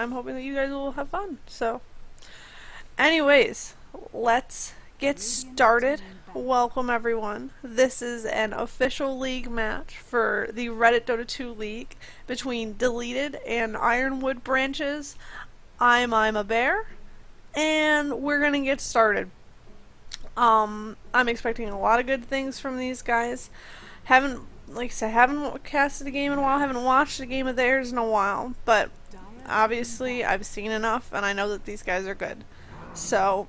I'm hoping that you guys will have fun. So, anyways, let's get started. Welcome everyone. This is an official league match for the Reddit Dota 2 League between Deleted and Ironwood branches. I'm a Bear, and we're gonna get started. I'm expecting a lot of good things from these guys. Like I said, haven't casted a game in a while, haven't watched a game of theirs in a while, but obviously I've seen enough and I know that these guys are good. So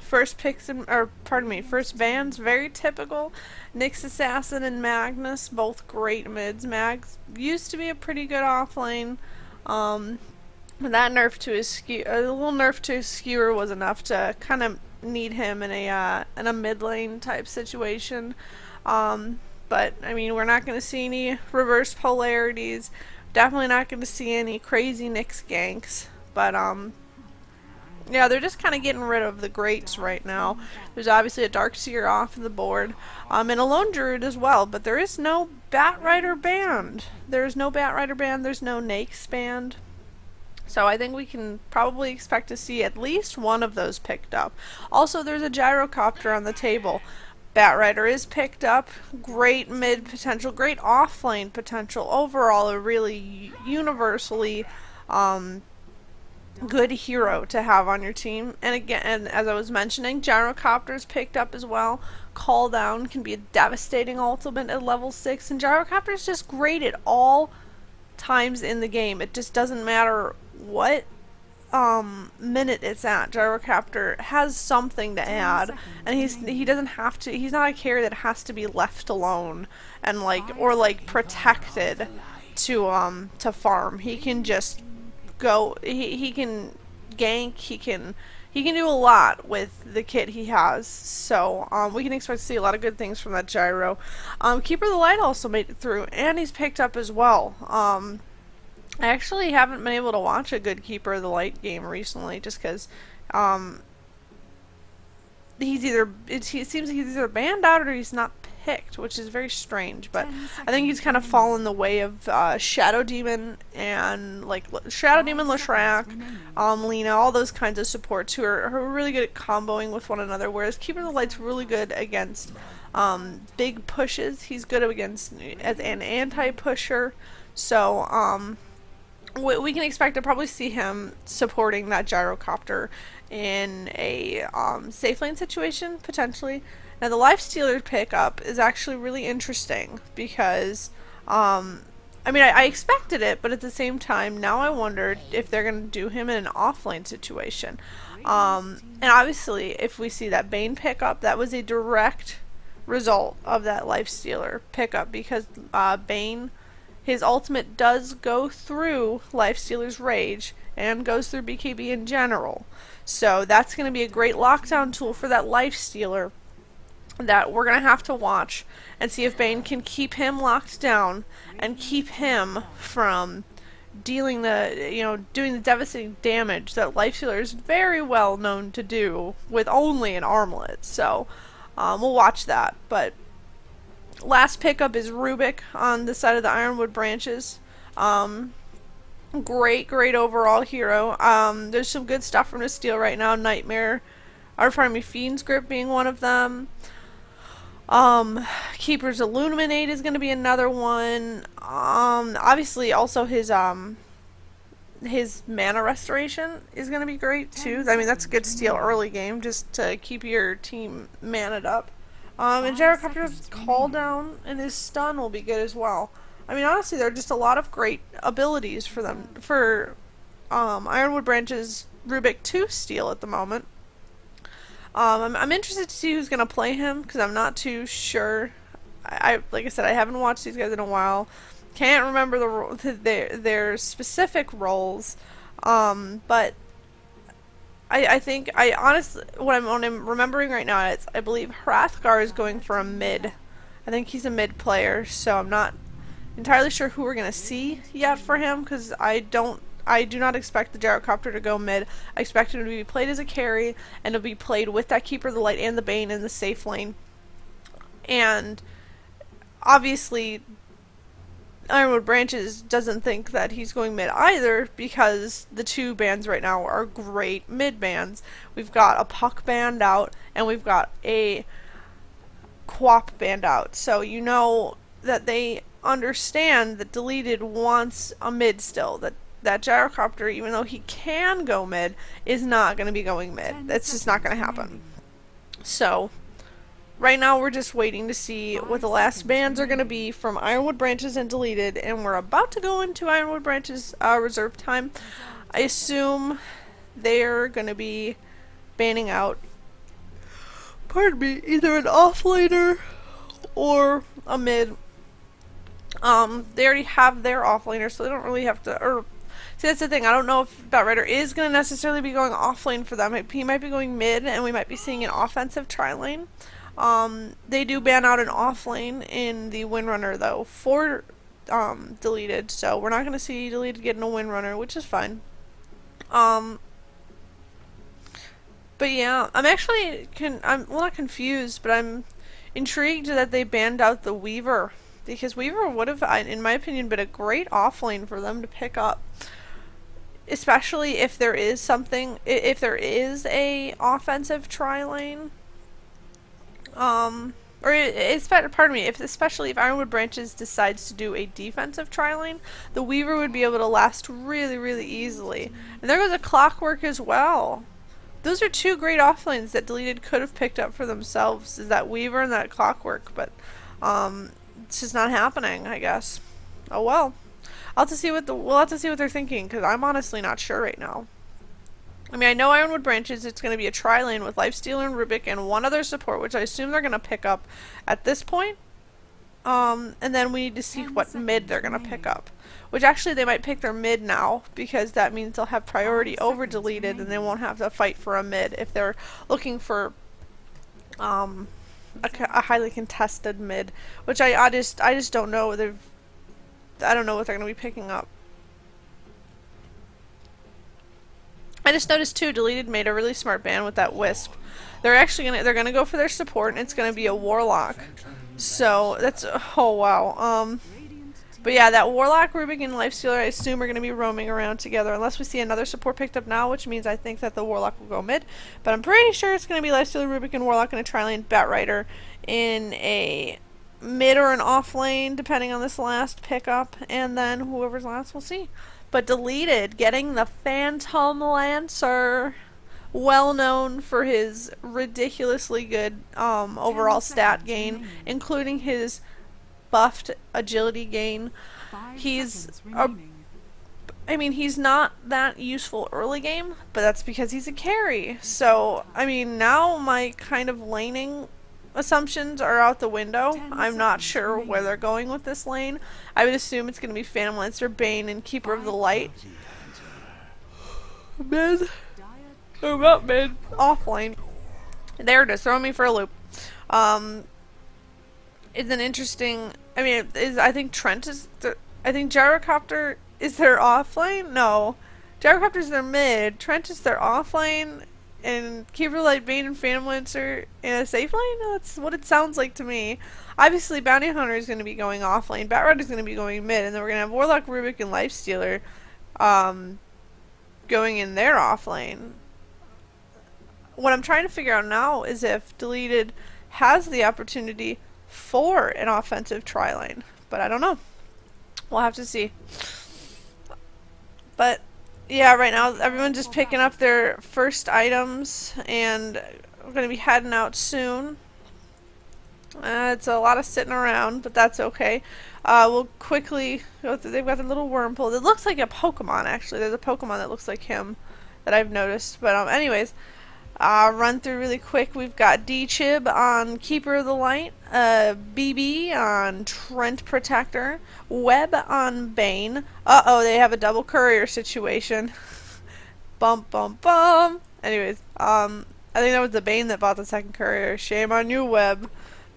first bans, very typical. Nyx Assassin and Magnus, both great mids. Mags used to be a pretty good offlane. That nerf to his little nerf to his skewer was enough to kind of need him in a mid lane type situation. But I mean, we're not going to see any reverse polarities. Definitely not going to see any crazy Nyx ganks. But yeah, they're just kind of getting rid of the greats right now. There's obviously a Darkseer off the board, and a Lone Druid as well. But there is no Batrider banned. There's no Batrider banned. There's no Nyx banned. So I think we can probably expect to see at least one of those picked up. Also, there's a Gyrocopter on the table. Batrider is picked up. Great mid potential, great offlane potential. Overall, a really universally good hero to have on your team. And again, and as I was mentioning, Gyrocopter is picked up as well. Call Down can be a devastating ultimate at level 6, and Gyrocopter is just great at all times in the game. It just doesn't matter what minute it's at. Gyrocopter has something to add, and he doesn't have to. He's not a carry that has to be left alone and like protected to farm. He can just go. He can gank. He can do a lot with the kit he has. So we can expect to see a lot of good things from that Gyro. Keeper of the Light also made it through, and he's picked up as well. I actually haven't been able to watch a good Keeper of the Light game recently, just because it seems like he's either banned out or he's not picked, which is very strange. But I think he's kind of fallen the way of Shadow Demon and Shadow Demon, Leshrac, Lina, all those kinds of supports who are really good at comboing with one another. Whereas Keeper of the Light's really good against big pushes. He's good against as an anti-pusher. So we can expect to probably see him supporting that Gyrocopter in a safe lane situation, potentially. Now the Lifestealer pickup is actually really interesting because, I mean, I expected it, but at the same time, now I wondered if they're going to do him in an offlane situation. And obviously, if we see that Bane pickup, that was a direct result of that Lifestealer pickup, because Bane, his ultimate does go through Lifestealer's Rage and goes through BKB in general. So that's going to be a great lockdown tool for that Lifestealer that we're going to have to watch and see if Bane can keep him locked down and keep him from doing the devastating damage that Lifestealer is very well known to do with only an armlet. So we'll watch that. But last pickup is Rubik on the side of the Ironwood branches. Great overall hero. There's some good stuff from his steal right now. Fiend's Grip being one of them. Keeper's Illuminate is going to be another one. Obviously also his mana restoration is going to be great too. I mean, that's a good steal early game just to keep your team mana'd up. And Gyrocopter's Call Down and his Stun will be good as well. I mean, honestly, there are just a lot of great abilities for them. For Ironwood Branch's Rubik 2 steal at the moment. I'm interested to see who's going to play him, because I'm not too sure. Like I said, I haven't watched these guys in a while. Can't remember their specific roles. But I think, honestly, what I'm remembering right now is I believe Hrathgar is going for a mid. I think he's a mid player, so I'm not entirely sure who we're going to see yet for him, because I do not expect the Gyrocopter to go mid. I expect him to be played as a carry, and to be played with that Keeper of the Light and the Bane in the safe lane. And obviously, Ironwood Branches doesn't think that he's going mid either, because the two bands right now are great mid bands. We've got a Puck band out, and we've got a Quap band out. So you know that they understand that Deleted wants a mid still. That Gyrocopter, even though he can go mid, is not going to be going mid. That's just not going to happen. So right now we're just waiting to see what the last bans are going to be from Ironwood Branches and Deleted, and we're about to go into Ironwood Branches reserve time. I assume they're going to be banning out, pardon me, either an offlaner or a mid. They already have their offlaner, so they don't really have to, or see, that's the thing, I don't know if Batrider is going to necessarily be going offlane for them. He might be going mid, and we might be seeing an offensive tri-lane. They do ban out an offlane in the Windrunner, though, for Deleted, so we're not going to see Deleted getting a Windrunner, which is fine. But yeah, I'm actually, I'm not confused, but I'm intrigued that they banned out the Weaver, because Weaver would have, in my opinion, been a great offlane for them to pick up. Especially if there is something, if there is a offensive tri-lane. Pardon me, especially if Ironwood Branches decides to do a defensive tri-lane, the Weaver would be able to last really, really easily. And there goes a Clockwork as well. Those are two great offlanes that Deleted could have picked up for themselves, is that Weaver and that Clockwork, but it's just not happening, I guess. Oh well. We'll have to see what they're thinking, because I'm honestly not sure right now. I mean, I know Ironwood Branches, it's going to be a tri-lane with Lifestealer and Rubik and one other support, which I assume they're going to pick up at this point. And then we need to see what mid they're going to pick up. Which actually they might pick their mid now, because that means they'll have priority over Deleted, and they won't have to fight for a mid if they're looking for a highly contested mid. Which I just don't know. I don't know what they're going to be picking up. I just noticed too, Deleted made a really smart ban with that Wisp. They're gonna go for their support, and it's gonna be a Warlock. So that's, oh wow. But yeah, that Warlock, Rubik, and Lifestealer I assume are gonna be roaming around together, unless we see another support picked up now, which means I think that the Warlock will go mid. But I'm pretty sure it's gonna be Lifestealer, Rubik, and Warlock in a tri-lane, Batrider in a mid or an off lane, depending on this last pickup, and then whoever's last, we'll see. But Deleted getting the Phantom Lancer, well known for his ridiculously good overall stat gain, including his buffed agility gain. He's he's not that useful early game, but that's because he's a carry. So I mean, now my kind of laning assumptions are out the window. I'm not sure where they're going with this lane. I would assume it's going to be Phantom Lancer, Bane, and Keeper of the Light. Mid. Oh, not mid. Off lane. There it is. Throwing me for a loop. It's an interesting... I mean, I think Trent is... I think Gyrocopter is their off lane? No. Gyrocopter is their mid. Trent is their off lane. And Keeper Light, Bane, and Phantom Lancer in a safe lane? That's what it sounds like to me. Obviously, Bounty Hunter is going to be going off lane. Batrider is going to be going mid. And then we're going to have Warlock, Rubik, and Lifestealer going in their off lane. What I'm trying to figure out now is if Deleted has the opportunity for an offensive tri-lane. But I don't know. We'll have to see. But... yeah, right now everyone's just picking up their first items, and we're going to be heading out soon. It's a lot of sitting around, but that's okay. We'll quickly go through. They've got the little Wurmple. It looks like a Pokemon, actually. There's a Pokemon that looks like him that I've noticed. But anyways, run through really quick. We've got D-Chib on Keeper of the Light, BB on Trent Protector, Web on Bane. Uh-oh, they have a double courier situation. Bum, bum, bum. Anyways, I think that was the Bane that bought the second courier. Shame on you, Web.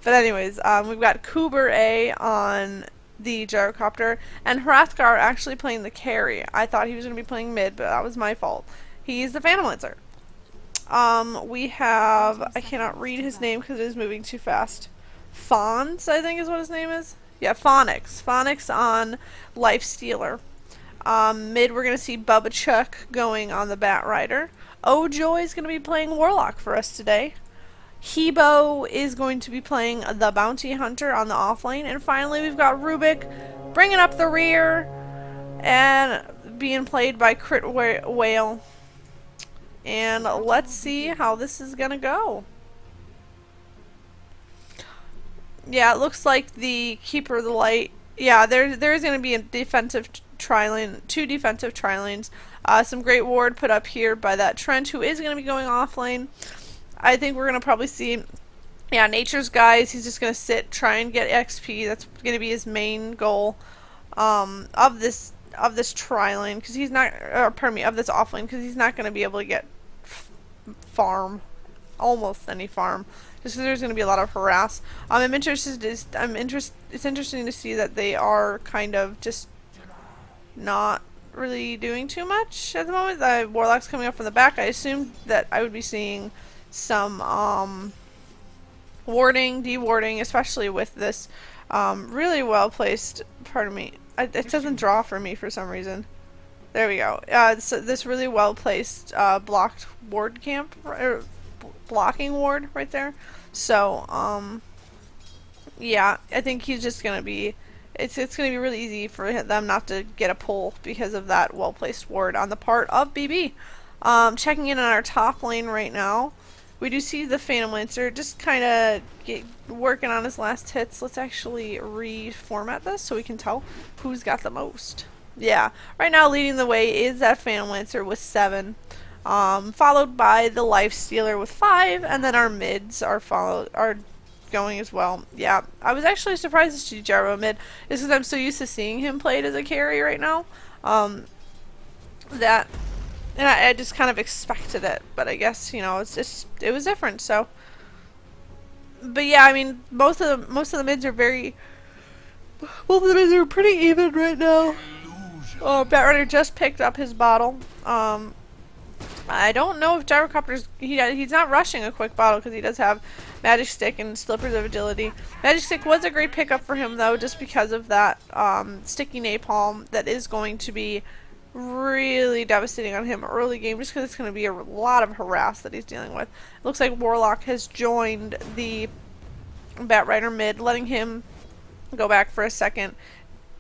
But anyways, we've got Kuber A on the Gyrocopter, and Hrathgar actually playing the carry. I thought he was going to be playing mid, but that was my fault. He's the Phantom Lancer. We have, I cannot read his name because it is moving too fast. Fonz, I think is what his name is. Yeah, Phonics. Phonics on Lifestealer. Mid, we're going to see Bubba Chuck going on the Bat Rider. Ojoy is going to be playing Warlock for us today. Hebo is going to be playing the Bounty Hunter on the offlane. And finally, we've got Rubik bringing up the rear and being played by Crit Whale. And let's see how this is going to go. Yeah, it looks like the Keeper of the Light. Yeah, there's going to be a defensive tri-lane, 2 defensive tri-lanes. Some great ward put up here by that Trent, who is going to be going off lane. I think we're going to probably see, yeah, Nature's Guys. He's just going to sit, try and get XP. That's going to be his main goal of this tri-lane, because he's not, or pardon me, of this off lane, because he's not going to be able to get farm, almost any farm. Just because there's going to be a lot of harass. I'm interested. It's interesting to see that they are kind of just not really doing too much at the moment. The Warlock's coming up from the back. I assumed that I would be seeing some warding, dewarding, especially with this really well placed. Pardon me. It doesn't draw for me for some reason. There we go. So this really well placed blocked ward camp. Blocking ward right there. So yeah, I think he's just gonna be, it's gonna be really easy for them not to get a pull because of that well placed ward on the part of BB. Checking in on our top lane right now, we do see the Phantom Lancer just kind of working on his last hits. Let's actually reformat this so we can tell who's got the most. Yeah, right now leading the way is that Phantom Lancer with 7. Followed by the Lifestealer with 5, and then our mids are going as well. Yeah, I was actually surprised to see Gyro mid, just because I'm so used to seeing him played as a carry right now. And I just kind of expected it, but I guess, you know, it was different. So, but yeah, I mean, most of the mids are both of the mids are pretty even right now. Batrider just picked up his bottle. I don't know if Gyrocopter's, he's not rushing a quick bottle because he does have Magic Stick and Slippers of Agility. Magic Stick was a great pickup for him though, just because of that sticky napalm that is going to be really devastating on him early game, just because it's going to be a lot of harass that he's dealing with. It looks like Warlock has joined the Bat Rider mid, letting him go back for a second,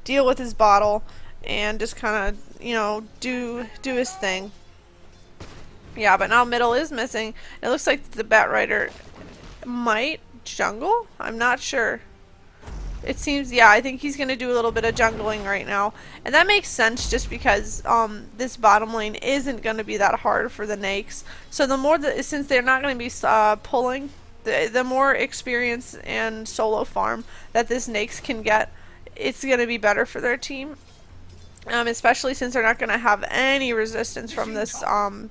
deal with his bottle, and just kind of, you know, do his thing. Yeah, but now middle is missing. It looks like the Bat Rider might jungle? I'm not sure. It seems, yeah, I think he's going to do a little bit of jungling right now. And that makes sense just because this bottom lane isn't going to be that hard for the Nakes. So the more, since they're not going to be pulling, the more experience and solo farm that this Nakes can get, it's going to be better for their team. Especially since they're not going to have any resistance from this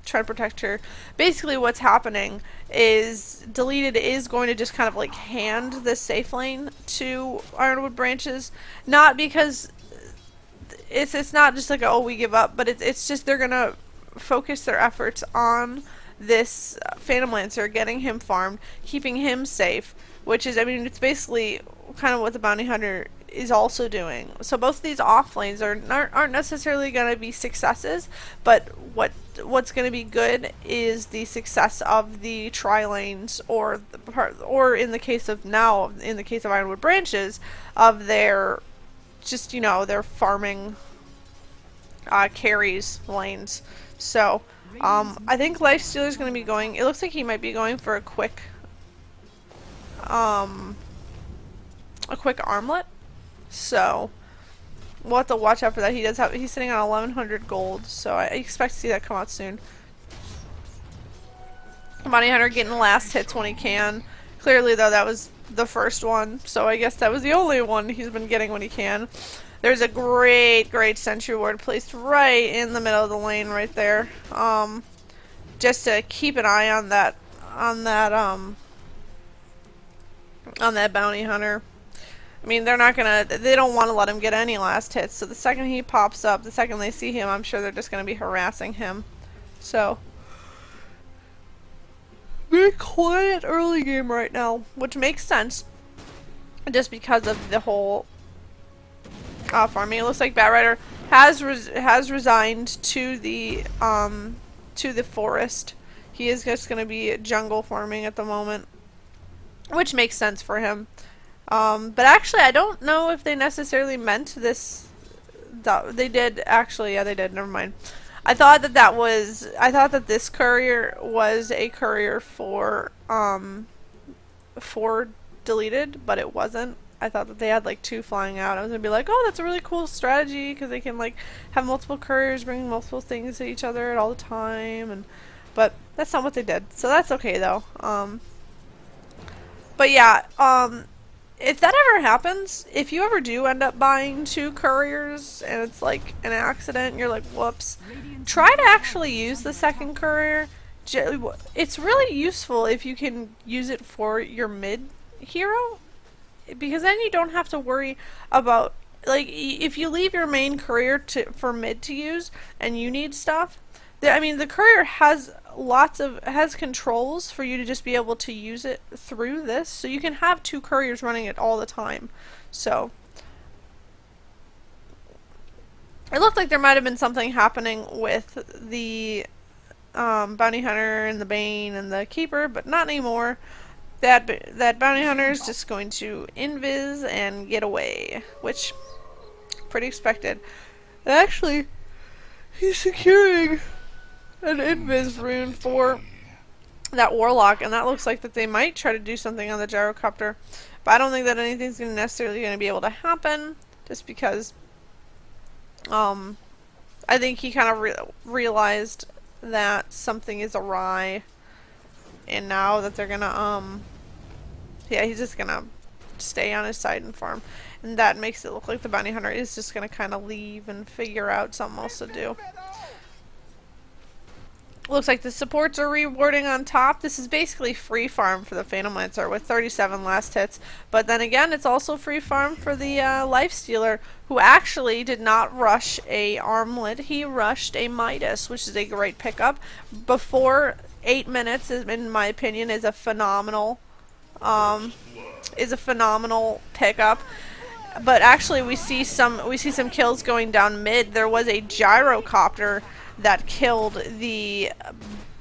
Tread Protector. Basically what's happening is Deleted is going to just kind of like hand this safe lane to Ironwood branches. Not because it's not just like, oh, we give up, but it's just they're going to focus their efforts on this Phantom Lancer, getting him farmed, keeping him safe, which is, I mean, it's basically kind of what the Bounty Hunter is also doing. So both of these off lanes aren't necessarily going to be successes, but what's going to be good is the success of the tri lanes, or in the case of Ironwood branches, of their just, you know, their farming carries lanes. So I think Lifestealer is going to be going. It looks like he might be going for a quick armlet. So we'll have to watch out for that. He's sitting on 1100 gold, so I expect to see that come out soon. Bounty Hunter getting the last hits when he can. Clearly though, that was the first one, so I guess that was the only one he's been getting when he can. There's a great sentry ward placed right in the middle of the lane right there. Just to keep an eye on that Bounty Hunter. I mean, they don't want to let him get any last hits, so the second he pops up, the second they see him, I'm sure they're just going to be harassing him. So, very quiet early game right now, which makes sense, just because of the whole farming. It looks like Batrider has resigned to the forest. He is just going to be jungle farming at the moment, which makes sense for him. But actually, I don't know if they necessarily meant this. They did actually. Yeah, they did. Never mind. I thought that this courier was a courier for deleted, but it wasn't. I thought that they had like 2 flying out. I was gonna be like, oh, that's a really cool strategy because they can like have multiple couriers bringing multiple things to each other at all the time, but that's not what they did. So that's okay though. But yeah, if that ever happens, if you ever do end up buying 2 couriers and it's like an accident, you're like, whoops, try to actually use the second courier. It's really useful if you can use it for your mid hero, because then you don't have to worry about, like, if you leave your main courier for mid to use and you need stuff, I mean, the courier has has controls for you to just be able to use it through this, so you can have 2 couriers running it all the time. So it looked like there might have been something happening with the bounty hunter and the bane and the keeper, but not anymore. That bounty hunter is just going to invis and get away, which pretty expected. And actually, he's securing an invis rune for that warlock, and that looks like that they might try to do something on the gyrocopter, but I don't think that anything's necessarily going to be able to happen, just because I think he kind of realized that something is awry, and now that they're gonna yeah, he's just gonna stay on his side and farm, and that makes it look like the bounty hunter is just gonna kind of leave and figure out something else to do. Looks like the supports are rewarding on top. This is basically free farm for the Phantom Lancer with 37 last hits. But then again, it's also free farm for the Lifestealer, who actually did not rush a Armlet. He rushed a Midas, which is a great pickup. Before 8 minutes, in my opinion, is a phenomenal pickup. But actually, we see some kills going down mid. There was a gyrocopter that killed the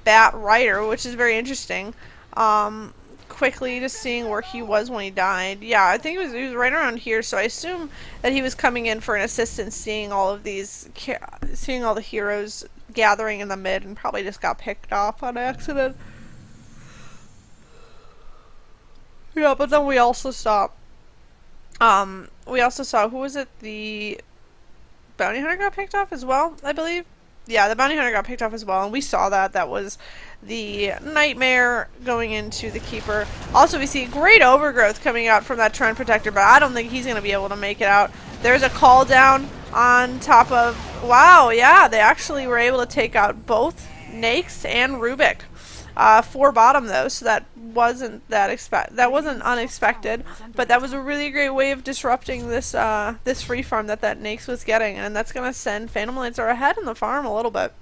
Bat Rider, which is very interesting. Quickly just seeing where he was when he died. Yeah, I think he was right around here, so I assume that he was coming in for an assistance, seeing all of seeing all the heroes gathering in the mid, and probably just got picked off on accident. Yeah, but then we also saw who was it? The bounty hunter got picked off as well, I believe. Yeah, the bounty hunter got picked off as well, and we saw that. That was the nightmare going into the keeper. Also, we see great overgrowth coming out from that Trend Protector, but I don't think he's going to be able to make it out. There's a call down on top of... Wow, yeah, they actually were able to take out both Nakes and Rubik. 4 bottom though, so that wasn't unexpected, but that was a really great way of disrupting this this free farm that Nakes was getting, and that's gonna send Phantom Lancer ahead in the farm a little bit.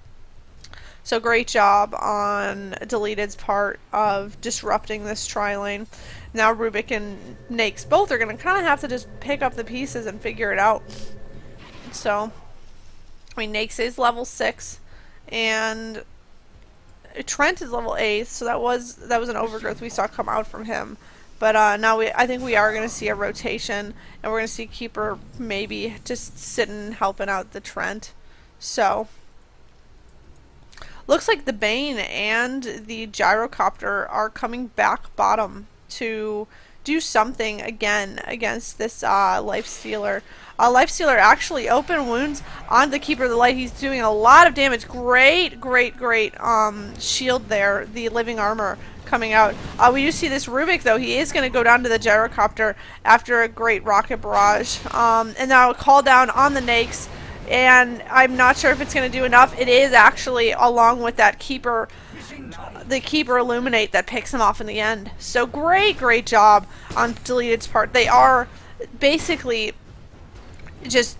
So great job on Deleted's part of disrupting this tri-lane. Now Rubik and Nakes both are gonna kind of have to just pick up the pieces and figure it out. So, I mean, Nakes is level 6, and Trent is level 8, so that was an overgrowth we saw come out from him. But now I think we are going to see a rotation, and we're going to see Keeper maybe just sitting helping out the Trent. So looks like the Bane and the Gyrocopter are coming back bottom to do something again against this Lifestealer. Lifestealer actually open wounds on the Keeper of the Light. He's doing a lot of damage. Great shield there. The living armor coming out. We do see this Rubik though. He is going to go down to the Gyrocopter after a great rocket barrage. And now a call down on the Nakes. And I'm not sure if it's going to do enough. It is actually along with that Keeper, the Keeper Illuminate that picks him off in the end. So great job on Deleted's part. They are basically just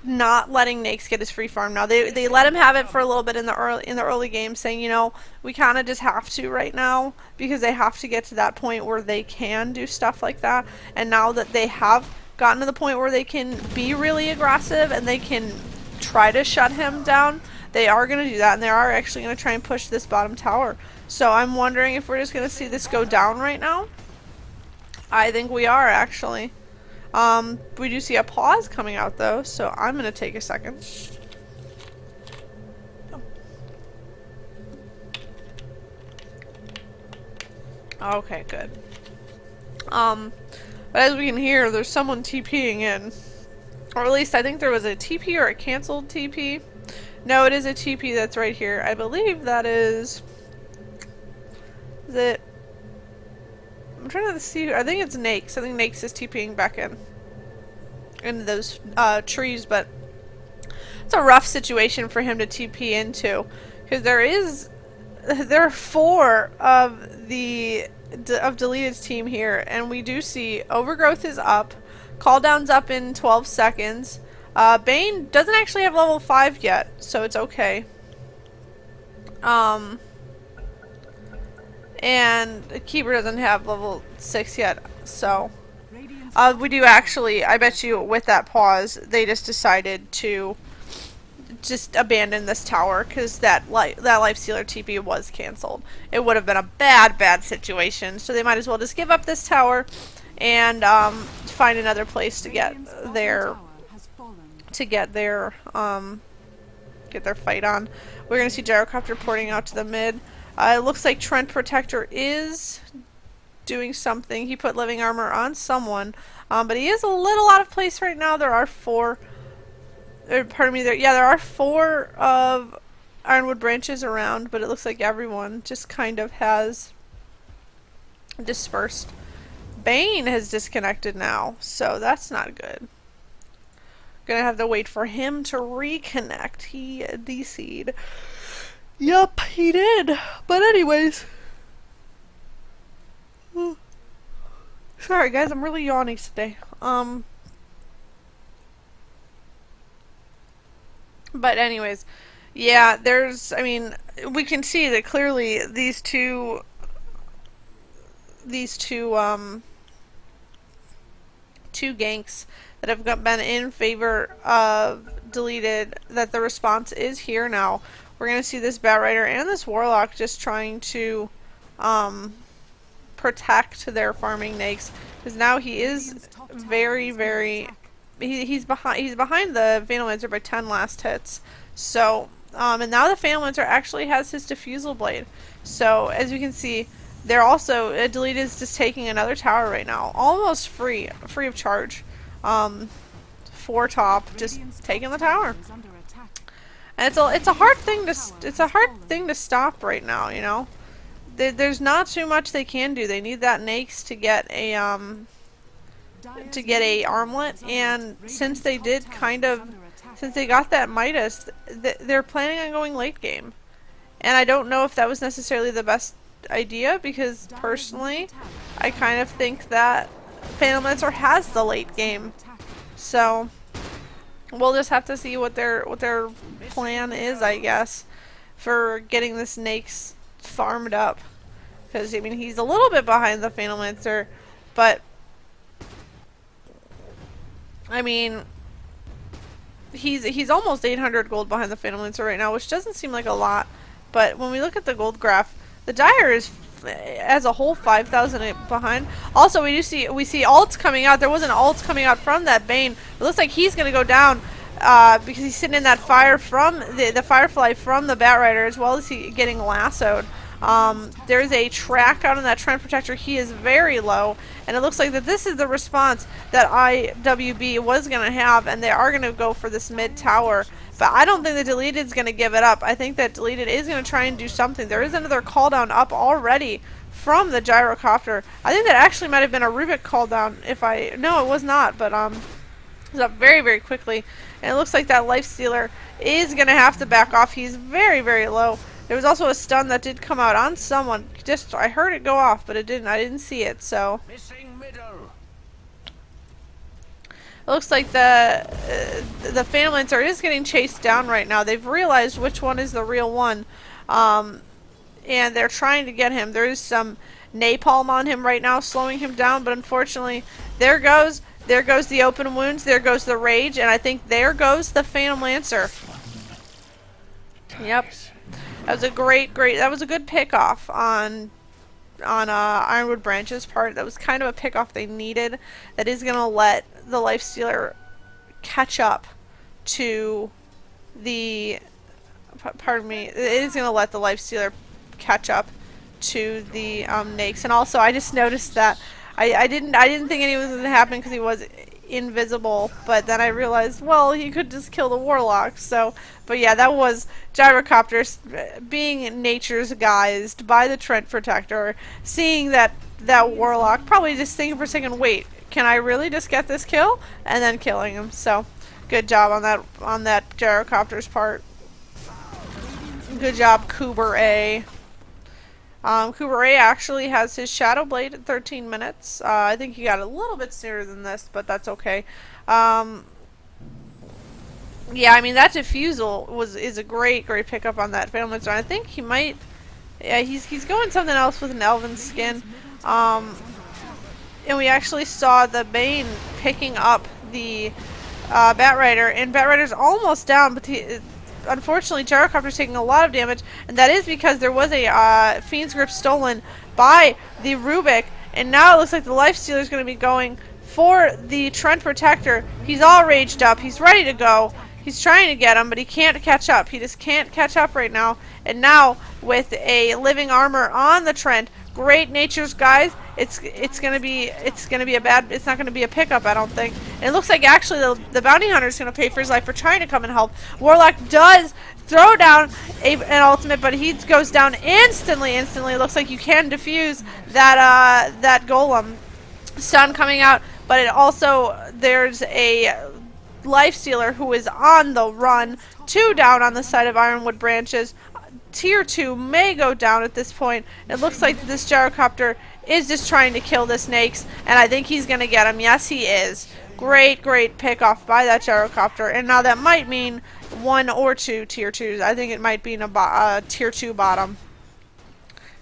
not letting Nakes get his free farm now. They let him have it for a little bit in the early game, saying, you know, we kind of just have to right now because they have to get to that point where they can do stuff like that. And now that they have gotten to the point where they can be really aggressive and they can try to shut him down, they are going to do that, and they are actually going to try and push this bottom tower. So I'm wondering if we're just going to see this go down right now. I think we are, actually. We do see a pause coming out, though, so I'm going to take a second. Okay, good. But as we can hear, there's someone TPing in. Or at least I think there was a TP or a canceled TP. No, it is a TP that's right here. I believe that is it? I'm trying to see. I think it's Nakes. I think Nakes is TPing back in those trees, but it's a rough situation for him to TP into, because there are 4 of Deleted's team here, and we do see Overgrowth is up, Call Down's up in 12 seconds. Bane doesn't actually have level 5 yet, so it's okay. And Keeper doesn't have level 6 yet, so we do actually, I bet you with that pause, they just decided to just abandon this tower, because that Lifestealer TP was cancelled. It would have been a bad situation, so they might as well just give up this tower and find another place to get their fight on. We're gonna see Gyrocopter porting out to the mid. It looks like Trent Protector is doing something. He put living armor on someone, but he is a little out of place right now. There are 4. Pardon me. There are 4 of Ironwood branches around, but it looks like everyone just kind of has dispersed. Bane has disconnected now, so that's not good. Gonna have to wait for him to reconnect. He DC'd. Yup, he did. But anyways. Sorry guys, I'm really yawning today. But anyways, yeah, I mean, we can see that clearly these two ganks that have been in favor of Deleted, that the response is here now. We're going to see this Batrider and this Warlock just trying to protect their farming Nakes, because now he is very he's behind the Vandalmancer by 10 last hits. So and now the Vandalmancer actually has his Diffusal Blade. So as you can see, they're also Deleted is just taking another tower right now, almost free of charge. 4 top, just taking the tower. And it's a hard thing to stop right now, you know. There's not too much they can do. They need that Nakes to get a armlet, and since they got that Midas, they're planning on going late game. And I don't know if that was necessarily the best idea, because personally I kind of think that Vandalmancer has the late game. So we'll just have to see what their plan is, I guess, for getting this Nakes farmed up. Because I mean, he's a little bit behind the Vandalmancer, but I mean, he's almost 800 gold behind the Vandalmancer right now, which doesn't seem like a lot. But when we look at the gold graph, the Dire is as a whole 5,000 behind. Also, we see ults coming out. There wasn't ults coming out from that Bane. It looks like he's gonna go down because he's sitting in that fire from the Firefly from the Batrider, as well as he getting lassoed. There's a track out on that Trent Protector. He is very low, and it looks like that this is the response that IWB was gonna have, and they are gonna go for this mid tower. But I don't think that Deleted is going to give it up. I think that Deleted is going to try and do something. There is another call down up already from the Gyrocopter. I think that actually might have been a Rubik call down. No, it was not, but it was up very quickly. And it looks like that Lifestealer is going to have to back off. He's very low. There was also a stun that did come out on someone. I heard it go off, but it didn't. I didn't see it. So it looks like the Vandalmancer is getting chased down right now. They've realized which one is the real one, and they're trying to get him. There is some napalm on him right now, slowing him down. But unfortunately, there goes There goes the open wounds. There goes the rage. And I think there goes the Phantom Lancer. Yep. That was a that was a good pick-off on Ironwood Branch's part. That was kind of a pick-off they needed. That is going to let the Lifestealer catch up to the... Pardon me. It is going to let the Lifestealer catch up to the Nakes. And also, I just noticed that I didn't think anything was going to happen because he was invisible, but then I realized, well, he could just kill the Warlock. So, but yeah, that was Gyrocopter being nature's guised by the Trent Protector, seeing that Warlock, probably just thinking for a second, wait, can I really just get this kill? And then killing him. So, good job on that Gyrocopter's part. Good job, Kuber A. Kuber A actually has his Shadow Blade at 13 minutes. I think he got a little bit sooner than this, but that's okay. Yeah, I mean, that Diffusal is a great pickup on that Phantom Lancer. I think he might... Yeah, he's going something else with an Elven skin. And we actually saw the Bane picking up the Batrider, and Batrider's almost down, but unfortunately, Gyrocopter's taking a lot of damage, and that is because there was a Fiend's Grip stolen by the Rubik, and now it looks like the Lifestealer is going to be going for the Trent Protector. He's all raged up. He's ready to go. He's trying to get him, but he can't catch up. He just can't catch up right now. And now, with a Living Armor on the Trent, great nature's guys. It's not gonna be a pickup, I don't think. And it looks like actually the bounty hunter is gonna pay for his life for trying to come and help. Warlock does throw down an ultimate, but he goes down instantly. It looks like you can defuse that golem. Stun coming out, but it also, there's a Lifestealer who is on the run. 2 down on the side of Ironwood Branches. Tier 2 may go down at this point. It looks like this Gyrocopter is just trying to kill this Nakes, and I think he's going to get him. Yes, he is. Great pick off by that Gyrocopter, and now that might mean 1 or 2 Tier 2s. I think it might be in a Tier 2 bottom.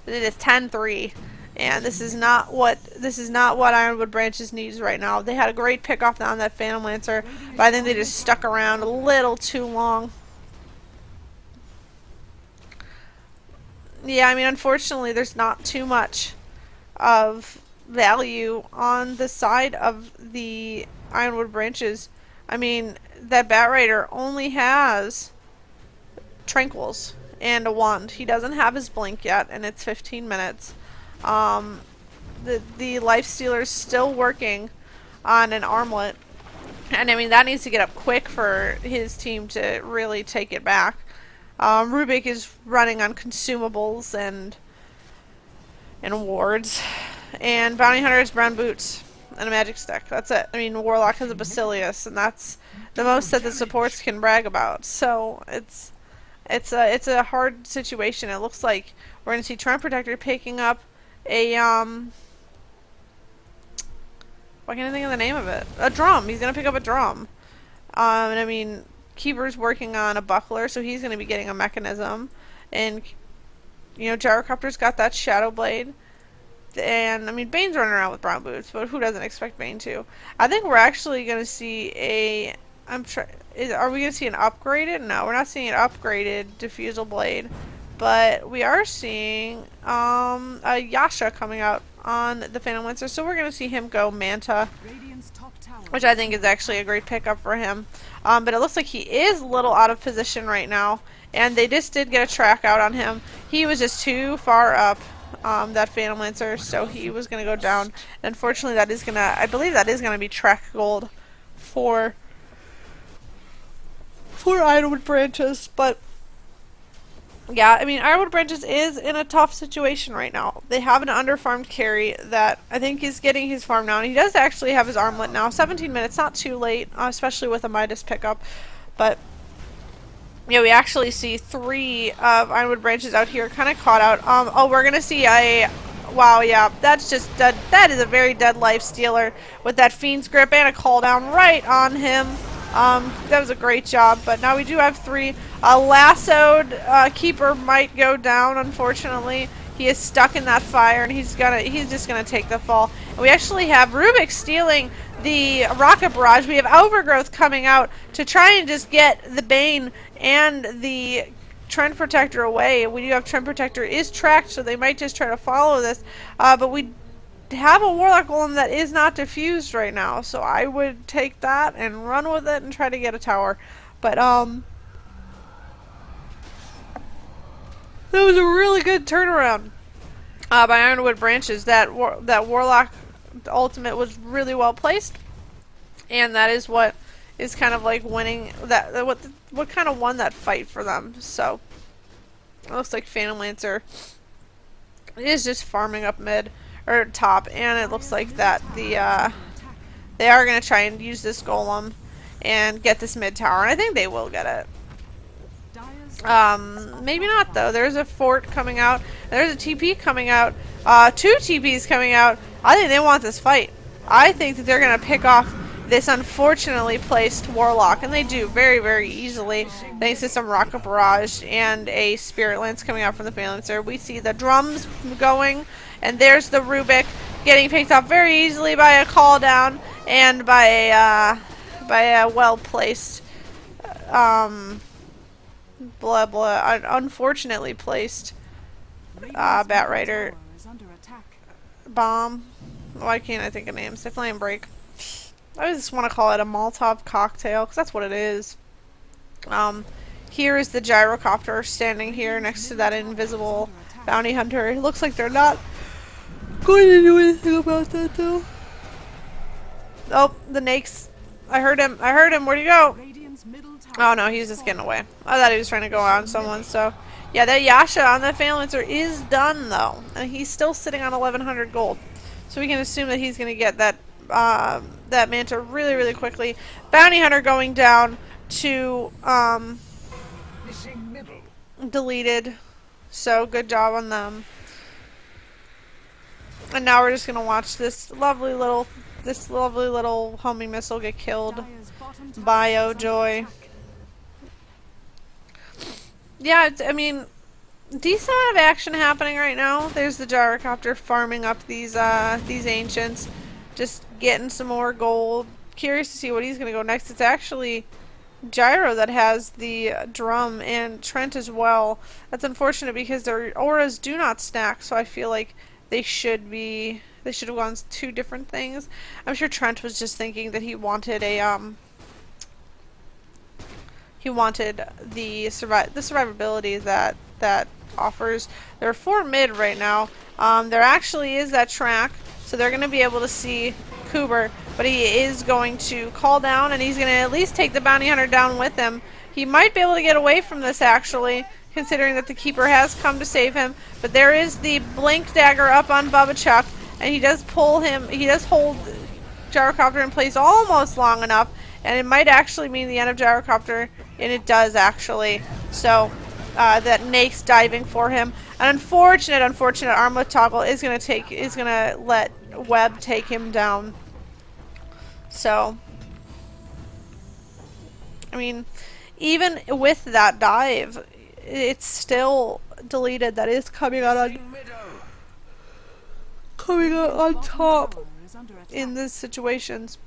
It is 10-3, and this is not what Ironwood Branches needs right now. They had a great pick off on that Phantom Lancer, but I think they just stuck around a little too long. Yeah, I mean, unfortunately, there's not too much of value on the side of the Ironwood Branches. I mean, that Batrider only has Tranquils and a wand. He doesn't have his blink yet, and it's 15 minutes. The Lifestealer's still working on an armlet, and I mean, that needs to get up quick for his team to really take it back. Rubik is running on consumables and wards, and Bounty Hunter has brown boots and a magic stick. That's it. I mean, Warlock has a Basilius, and that's the most that the supports can brag about. So it's a hard situation. It looks like we're going to see Trent Protector picking up a why can't I think of the name of it? A drum. He's going to pick up a drum. And I mean, Keeper's working on a buckler, so he's going to be getting a mechanism. And, you know, Gyrocopter's got that Shadow Blade. And, I mean, Bane's running around with brown boots, but who doesn't expect Bane to? I think we're actually going to see a... are we going to see an upgraded? No, we're not seeing an upgraded Diffusal Blade. But we are seeing a Yasha coming out on the Phantom Lancer, so we're going to see him go Manta, which I think is actually a great pickup for him. But it looks like he is a little out of position right now, and they just did get a track out on him. He was just too far up, that Phantom Lancer, so he was going to go down. And unfortunately, that is going to, I believe that is going to be track gold for Ironwood Branches, but yeah, I mean, Ironwood Branches is in a tough situation right now. They have an underfarmed carry that I think is getting his farm now, and he does actually have his armlet now. 17 minutes, not too late, especially with a Midas pickup. But yeah, we actually see 3 of Ironwood Branches out here, kind of caught out. Oh, we're gonna see a... Wow, yeah, that's just dead. That is a very dead Lifestealer with that Fiend's Grip and a call down right on him. That was a great job, but now we do have 3. A lassoed Keeper might go down, unfortunately. He is stuck in that fire, and he's just gonna take the fall. And we actually have Rubik stealing the rocket barrage. We have overgrowth coming out to try and just get the Bane and the Trend Protector away. We do have Trend Protector is tracked, so they might just try to follow this. But we have a Warlock Golem that is not diffused right now, so I would take that and run with it and try to get a tower. But that was a really good turnaround by Ironwood branches. That Warlock ultimate was really well placed, and that is what is kind of like winning that. What kind of won that fight for them. So it looks like Phantom Lancer is just farming up mid or top, and it looks like that they are gonna try and use this golem and get this mid tower, and I think they will get it. Maybe not though. There's a fort coming out. There's a TP coming out. 2 TPs coming out. I think they want this fight. I think that they're gonna pick off this unfortunately placed Warlock, and they do very, very easily thanks to some Rocket Barrage and a Spirit Lance coming out from the Phalancer. We see the drums going, and there's the Rubik getting picked off very easily by a call down and by a well placed unfortunately placed Bat Rider bomb. Why can't I think of names? Flame Break. I just want to call it a Molotov cocktail because that's what it is. Here is the gyrocopter standing here next to that invisible bounty hunter. It looks like they're not going to do anything about that though. Oh, the Nakes. I heard him. I heard him. Where'd he go? Oh no, he's just getting away. I thought he was trying to go on someone, so. Yeah, that Yasha on that Phalancer is done though. And he's still sitting on 1100 gold. So we can assume that he's going to get that that Manta really, really quickly. Bounty Hunter going down to deleted. So good job on them. And now we're just going to watch this lovely little homing missile get killed by Joy. Yeah, I mean, decent amount of action happening right now. There's the gyrocopter farming up these ancients, just getting some more gold. Curious to see what he's gonna go next. It's actually Gyro that has the drum and Trent as well. That's unfortunate because their auras do not stack. So I feel like they should have gone 2 different things. I'm sure Trent was just thinking that he wanted the survivability that offers. There are 4 mid right now. There actually is that track, so they're going to be able to see Kuber, but he is going to call down, and he's going to at least take the bounty hunter down with him. He might be able to get away from this actually, considering that the keeper has come to save him. But there is the blink dagger up on Bubba Chuck, and he does pull him. He does hold Gyrocopter in place almost long enough, and it might actually mean the end of Gyrocopter, and it does actually. So that Nake's diving for him. An unfortunate armlet toggle is gonna let Webb take him down. So I mean, even with that dive, it's still deleted. That is coming out on top in these situations.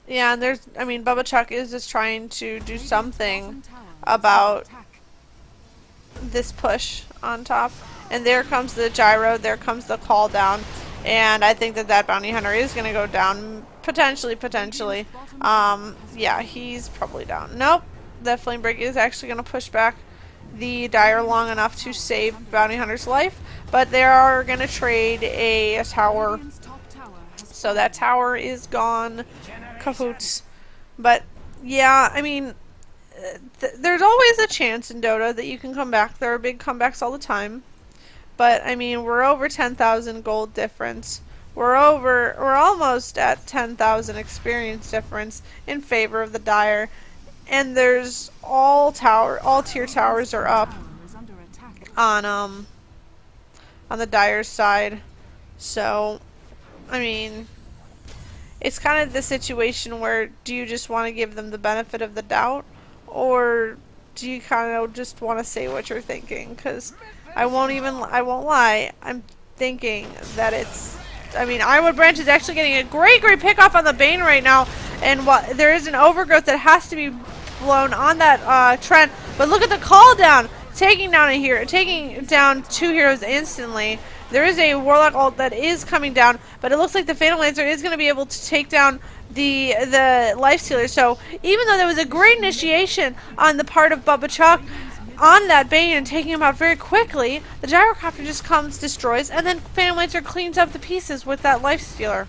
Yeah, and there's, I mean, Bubba Chuck is just trying to do something about this push on top. And there comes the gyro, there comes the call down. And I think that bounty hunter is going to go down. Potentially. Yeah, he's probably down. Nope. That flame break is actually going to push back the Dire long enough to save bounty hunter's life. But they are going to trade a tower. So that tower is gone. Cahoots. But yeah, I mean, there's always a chance in Dota that you can come back. There are big comebacks all the time. But I mean, we're over 10,000 gold difference. We're almost at 10,000 experience difference in favor of the Dire. And there's all tier towers are up on the Dire's side. So I mean, it's kind of the situation where, do you just want to give them the benefit of the doubt, or do you kind of just want to say what you're thinking? Because I won't lie, I'm thinking that it's... I mean, Ironwood Branch is actually getting a great pick off on the Bane right now. And there is an overgrowth that has to be blown on that Trent. But look at the call down. Taking down taking down 2 heroes instantly. There is a Warlock ult that is coming down. But it looks like the Phantom Lancer is going to be able to take down the Lifestealer. So even though there was a great initiation on the part of Bubba Chuck on that Bane and taking him out very quickly, the Gyrocopter just comes, destroys, and then Phantom Lancer cleans up the pieces with that Lifestealer.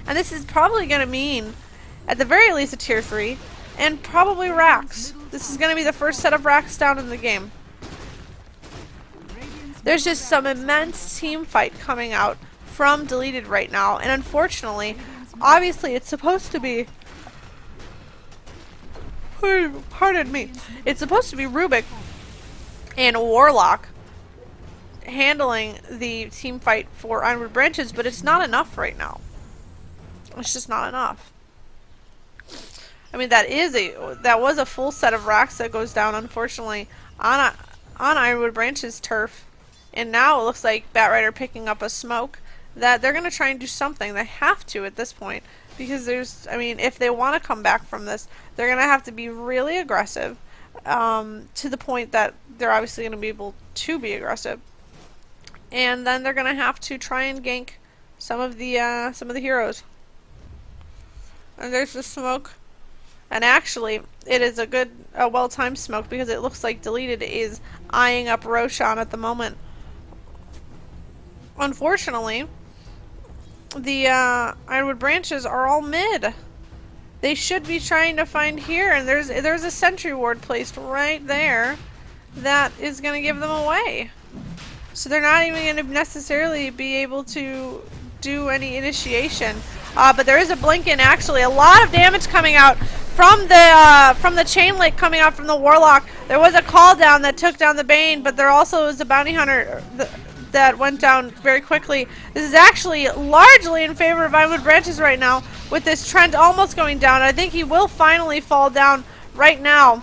And this is probably going to mean, at the very least, a tier 3, and probably racks. This is going to be the first set of racks down in the game. There's just some immense team fight coming out from Deleted right now, and unfortunately, obviously it's supposed to be... Pardon me. It's supposed to be Rubik and Warlock handling the team fight for Ironwood Branches, but it's not enough right now. It's just not enough. I mean, that was a full set of racks that goes down, unfortunately, on Ironwood Branches turf. And now it looks like Batrider picking up a smoke that they're going to try and do something. They have to at this point. Because I mean, if they want to come back from this, they're going to have to be really aggressive, to the point that they're obviously going to be able to be aggressive. And then they're going to have to try and gank some of the heroes. And there's the smoke. And actually, it is a well-timed smoke because it looks like Deleted is eyeing up Roshan at the moment. Unfortunately, the Ironwood Branches are all mid. They should be trying to find here, and there's a sentry ward placed right there that is going to give them away. So they're not even going to necessarily be able to do any initiation. But there is a blink in, actually. A lot of damage coming out from the chain link coming out from the Warlock. There was a call down that took down the Bane, but there also was a Bounty Hunter that went down very quickly. This is actually largely in favor of Ironwood Branches right now, with this Trent almost going down. I think he will finally fall down right now.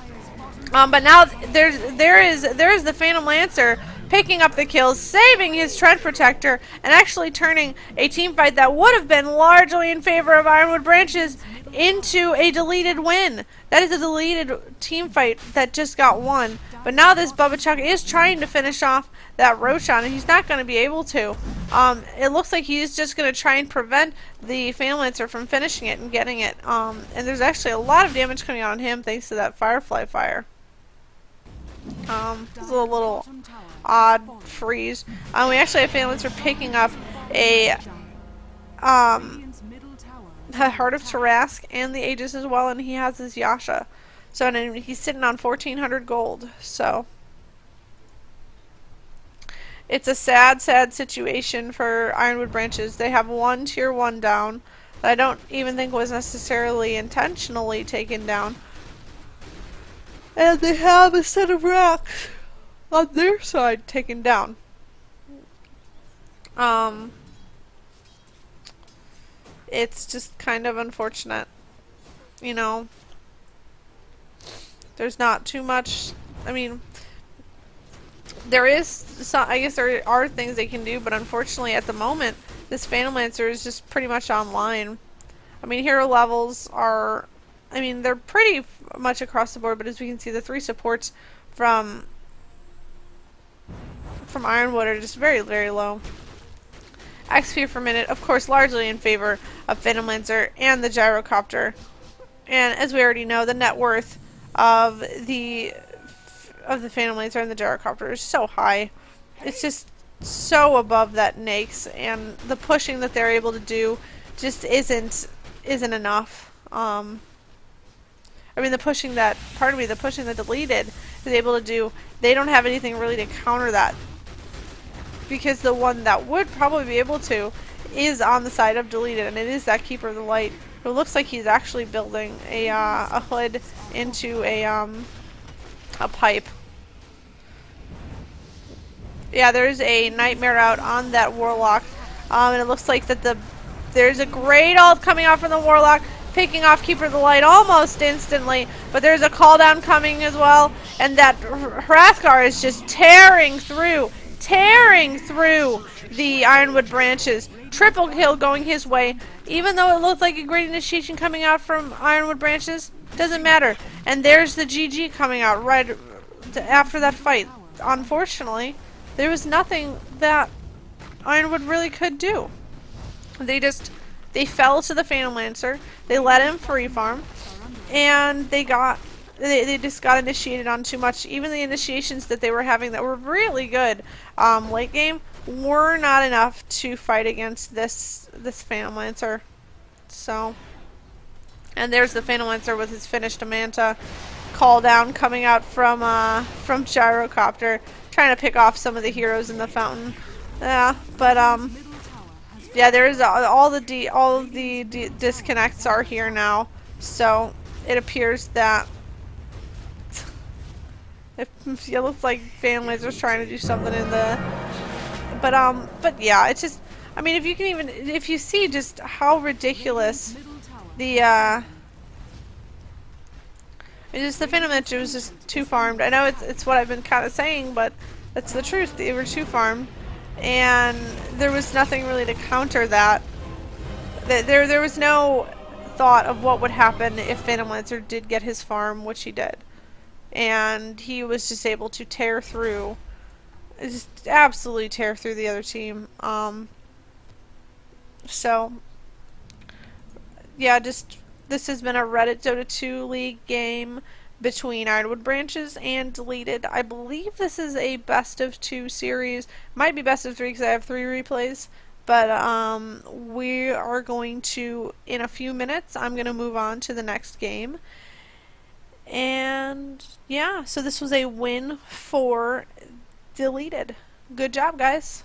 But now there is the Phantom Lancer picking up the kills, saving his Trent Protector, and actually turning a team fight that would have been largely in favor of Ironwood Branches into a Deleted win. That is a Deleted team fight that just got won. But now this Bubba Chuck is trying to finish off that Roshan, and he's not going to be able to. It looks like he's just going to try and prevent the Phantom Lancer from finishing it and getting it. And there's actually a lot of damage coming out on him thanks to that Firefly Fire. It's a little odd freeze. We actually have Phantom Lancer picking up a the Heart of Tarask and the Aegis as well, and he has his Yasha. So and he's sitting on 1,400 gold. So it's a sad situation for Ironwood Branches. They have one tier 1 down that I don't even think was necessarily intentionally taken down. And they have a set of racks on their side taken down. It's just kind of unfortunate. You know, there's not too much. I mean, there is some, I guess there are things they can do, but unfortunately at the moment this Phantom Lancer is just pretty much online. I mean, hero levels are, I mean, they're pretty much across the board, but as we can see, the 3 supports from Ironwood are just very, very low. XP per minute, of course, largely in favor of Phantom Lancer and the Gyrocopter. And as we already know, the net worth of the Phantom Lancer and the Gyrocopter is so high. It's just so above that Nake's, and the pushing that they're able to do just isn't enough. I mean, the pushing that Deleted is able to do, they don't have anything really to counter that. Because the one that would probably be able to is on the side of Deleted, and it is that Keeper of the Light. It looks like he's actually building a hood into a pipe. Yeah, there's a Nightmare out on that Warlock, and it looks like that there's a great ult coming out from the Warlock, picking off Keeper of the Light almost instantly, but there's a call down coming as well, and that Hraskar is just tearing through tearing through the Ironwood branches. Triple kill going his way. Even though it looked like a great initiation coming out from Ironwood branches, doesn't matter. And there's the GG coming out right after that fight. Unfortunately, there was nothing that Ironwood really could do. They fell to the Phantom Lancer. They let him free farm, and they just got initiated on too much. Even the initiations that they were having that were really good late game were not enough to fight against this Phantom Lancer. So, and there's the Phantom Lancer with his finished Manta call down coming out from Gyrocopter, trying to pick off some of the heroes in the fountain. Yeah, but yeah, there's all of the disconnects are here now. So it appears that it looks like Phantom Lancer's trying to do something in the. But yeah, it's just. I mean, if you see just how ridiculous the Phantom Lancer was just too farmed. I know it's what I've been kind of saying, but that's the truth. They were too farmed, and there was nothing really to counter that. There was no thought of what would happen if Phantom Lancer did get his farm, which he did, and he was just able to tear through, just absolutely tear through the other team. So yeah, this has been a Reddit Dota 2 League game between Ironwood branches and Deleted. I believe this is a best of 2 series. Might be best of 3 because I have 3 replays. But we are going to, in a few minutes, I'm going to move on to the next game. And yeah, so this was a win for Deleted. Good job, guys.